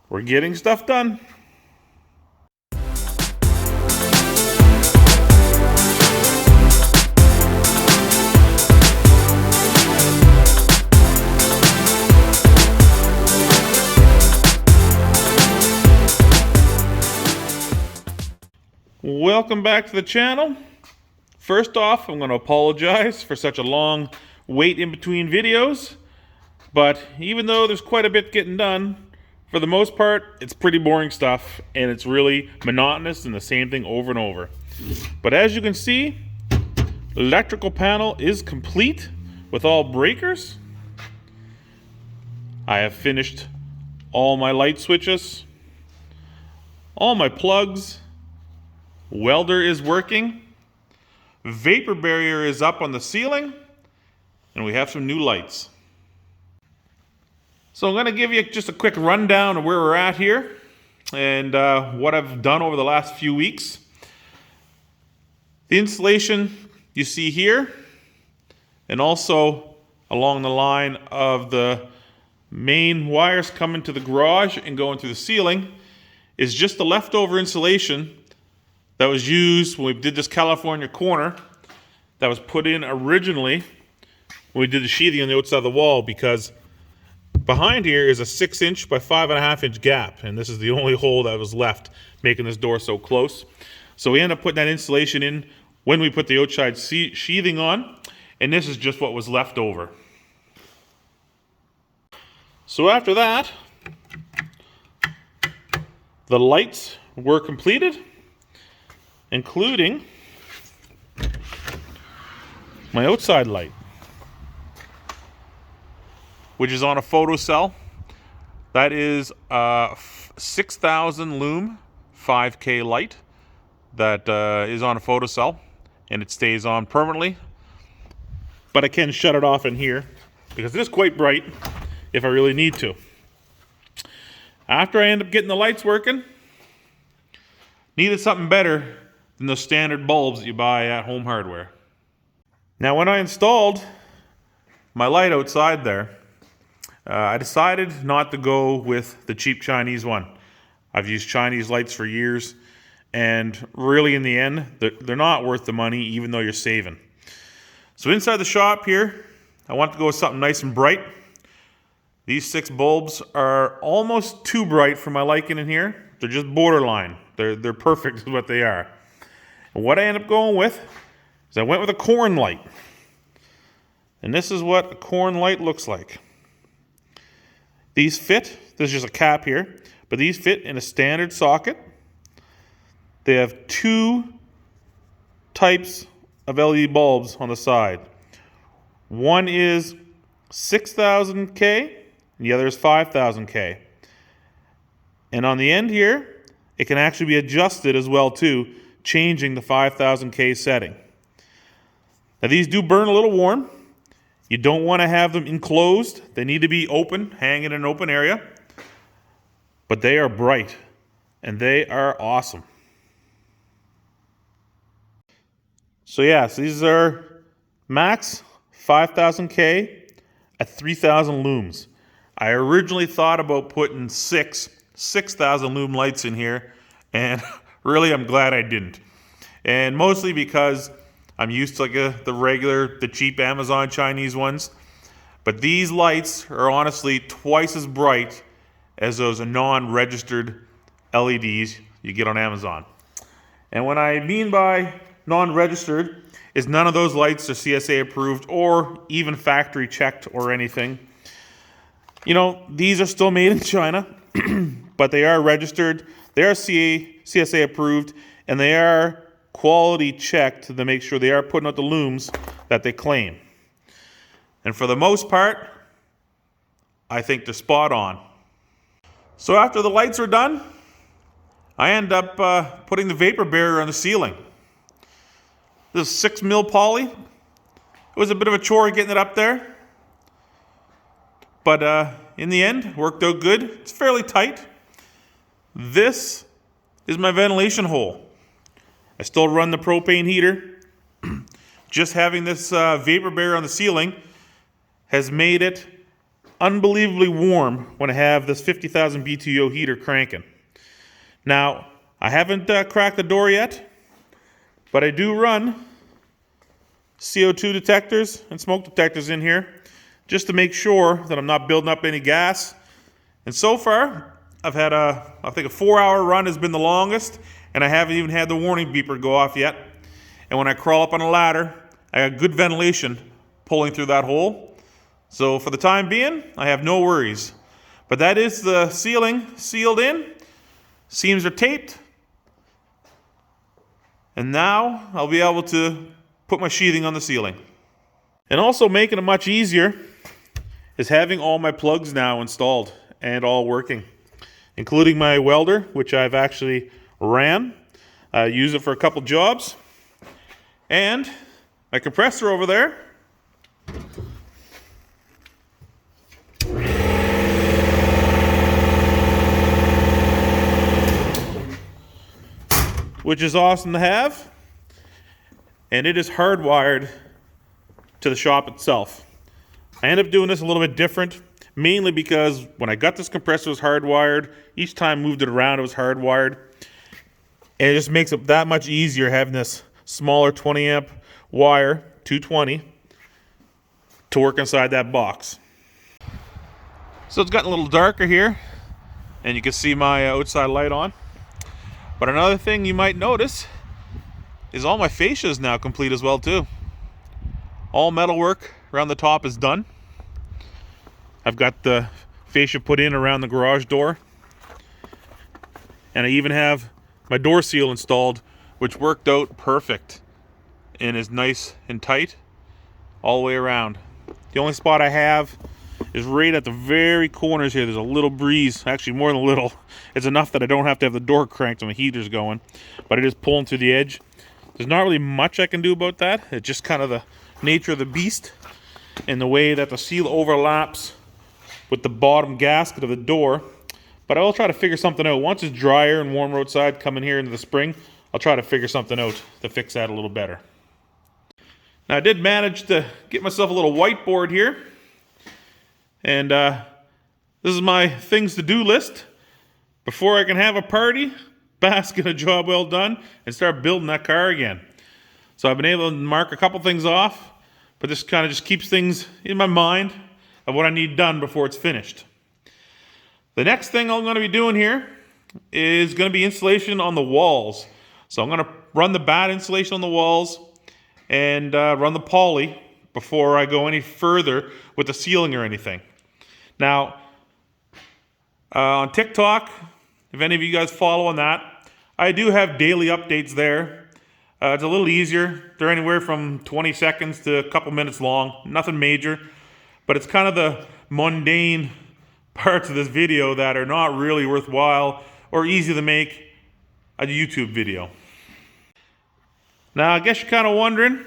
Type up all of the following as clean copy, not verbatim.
We're getting stuff done. Welcome back to the channel. First off, I'm going to apologize for such a long wait in between videos. But even though there's quite a bit getting done, for the most part, it's pretty boring stuff, and it's really monotonous and the same thing over and over. But as you can see, the electrical panel is complete with all breakers. I have finished all my light switches, all my plugs. Welder is working. Vapor barrier is up on the ceiling, and we have some new lights. So I'm going to give you just a quick rundown of where we're at here and what I've done over the last few weeks. The installation you see here, and also along the line of the main wires coming to the garage and going through the ceiling, is just the leftover insulation that was used when we did this California corner that was put in originally when we did the sheathing on the outside of the wall, because behind here is a 6-inch by 5.5-inch gap, and this is the only hole that was left, making this door so close. So we ended up putting that insulation in when we put the outside sheathing on, and this is just what was left over. So after that, the lights were completed, including my outside light, which is on a photocell. That is a 6,000 lume 5K light that is on a photocell, and it stays on permanently. But I can shut it off in here because it is quite bright if I really need to. After I end up getting the lights working, needed something better than the standard bulbs that you buy at Home Hardware. Now, when I installed my light outside there, I decided not to go with the cheap Chinese one. I've used Chinese lights for years, and really in the end, they're not worth the money, even though you're saving. So inside the shop here, I want to go with something nice and bright. These 6 bulbs are almost too bright for my liking in here. They're just borderline. They're perfect is what they are. And what I end up going with is I went with a corn light. And this is what a corn light looks like. These fit, there's just a cap here, but these fit in a standard socket. They have 2 types of LED bulbs on the side. One is 6,000K, and the other is 5,000K. And on the end here, it can actually be adjusted as well too, changing the 5,000K setting. Now these do burn a little warm. You don't want to have them enclosed. They need to be open, hanging in an open area. But they are bright, and they are awesome. So these are max 5,000K at 3,000 looms. I originally thought about putting 6,000 lume lights in here, and really I'm glad I didn't. And mostly because I'm used to the cheap Amazon Chinese ones. But these lights are honestly twice as bright as those non-registered LEDs you get on Amazon. And what I mean by non-registered is none of those lights are CSA approved or even factory checked or anything. You know, these are still made in China, but they are registered, they are CSA approved, and they are quality checked to make sure they are putting out the looms that they claim. And for the most part, I think they're spot on. So after the lights are done, I end up putting the vapor barrier on the ceiling. This 6mm poly. It was a bit of a chore getting it up there, but in the end, worked out good. It's fairly tight. This is my ventilation hole. I still run the propane heater. Just having this vapor barrier on the ceiling has made it unbelievably warm when I have this 50,000 BTU heater cranking. Now, I haven't cracked the door yet, but I do run CO2 detectors and smoke detectors in here just to make sure that I'm not building up any gas. And so far, I've had I think a 4-hour run has been the longest, and I haven't even had the warning beeper go off yet. And when I crawl up on a ladder, I got good ventilation pulling through that hole. So for the time being, I have no worries. But that is the ceiling sealed in. Seams are taped. And now I'll be able to put my sheathing on the ceiling. And also making it much easier is having all my plugs now installed and all working, including my welder, which I've actually ran. Used it for a couple jobs. And my compressor over there. Which is awesome to have. And it is hardwired to the shop itself. I end up doing this a little bit different, mainly because when I got this compressor, it was hardwired. Each time I moved it around, it was hardwired. And it just makes it that much easier having this smaller 20 amp wire, 220, to work inside that box. So it's gotten a little darker here, and you can see my outside light on. But another thing you might notice is all my fascia is now complete as well too. All metal work around the top is done. I've got the fascia put in around the garage door. And I even have my door seal installed, which worked out perfect and is nice and tight all the way around. The only spot I have is right at the very corners here. There's a little breeze, actually more than a little. It's enough that I don't have to have the door cranked when the heater's going, but it is pulling through the edge. There's not really much I can do about that. It's just kind of the nature of the beast and the way that the seal overlaps with the bottom gasket of the door. But I will try to figure something out. Once it's drier and warmer outside coming here into the spring, I'll try to figure something out to fix that a little better. Now I did manage to get myself a little whiteboard here. And this is my things to do list before I can have a party, bask in a job well done, and start building that car again. So I've been able to mark a couple things off, but this kind of just keeps things in my mind of what I need done before it's finished. The next thing I'm going to be doing here is going to be insulation on the walls. So I'm going to run the bat insulation on the walls and run the poly before I go any further with the ceiling or anything. Now, on TikTok, if any of you guys follow on that, I do have daily updates there. It's a little easier. They're anywhere from 20 seconds to a couple minutes long. Nothing major. But it's kind of the mundane parts of this video that are not really worthwhile or easy to make a YouTube video. Now, I guess you're kind of wondering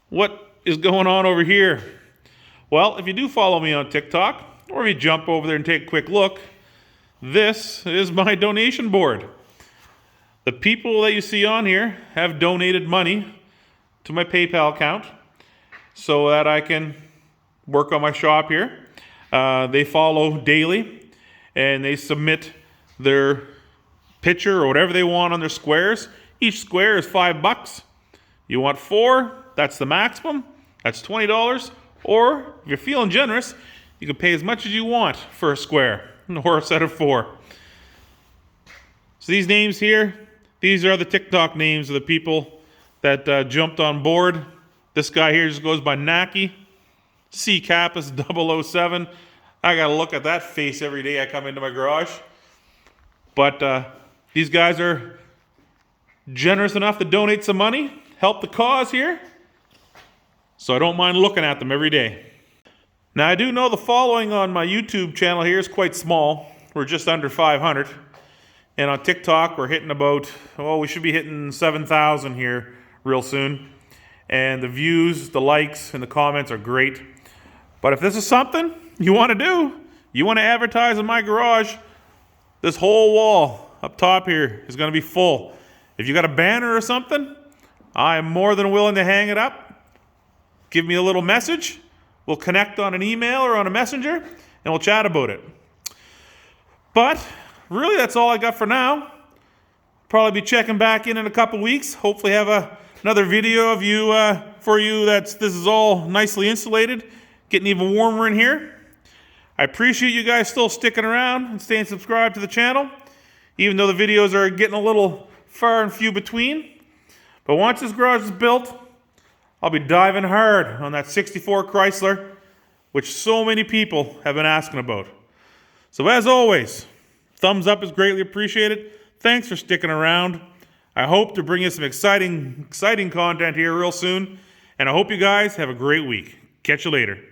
what is going on over here. Well, if you do follow me on TikTok, or if you jump over there and take a quick look, this is my donation board. The people that you see on here have donated money to my PayPal account so that I can work on my shop here. They follow daily and they submit their picture or whatever they want on their squares. Each square is $5. You want 4, that's the maximum. That's $20. Or if you're feeling generous, you can pay as much as you want for a square or a set of 4. So these names here, these are the TikTok names of the people that jumped on board. This guy here just goes by Naki. C Kappas 007. I gotta look at that face every day I come into my garage. But these guys are generous enough to donate some money, help the cause here. So I don't mind looking at them every day. Now I do know the following on my YouTube channel here is quite small. We're just under 500. And on TikTok we're hitting about, we should be hitting 7,000 here real soon. And the views, the likes, and the comments are great. But if this is something you want to do, you want to advertise in my garage, this whole wall up top here is going to be full. If you got a banner or something, I am more than willing to hang it up. Give me a little message. we'll connect on an email or on a messenger, and we'll chat about it. But really, that's all I got for now. Probably be checking back in a couple weeks. Hopefully have another video of you for you this is all nicely insulated, getting even warmer in here. I appreciate you guys still sticking around and staying subscribed to the channel, even though the videos are getting a little far and few between. But once this garage is built, I'll be diving hard on that 64 Chrysler, which so many people have been asking about. So as always, thumbs up is greatly appreciated. Thanks for sticking around. I hope to bring you some exciting content here real soon. And I hope you guys have a great week. Catch you later.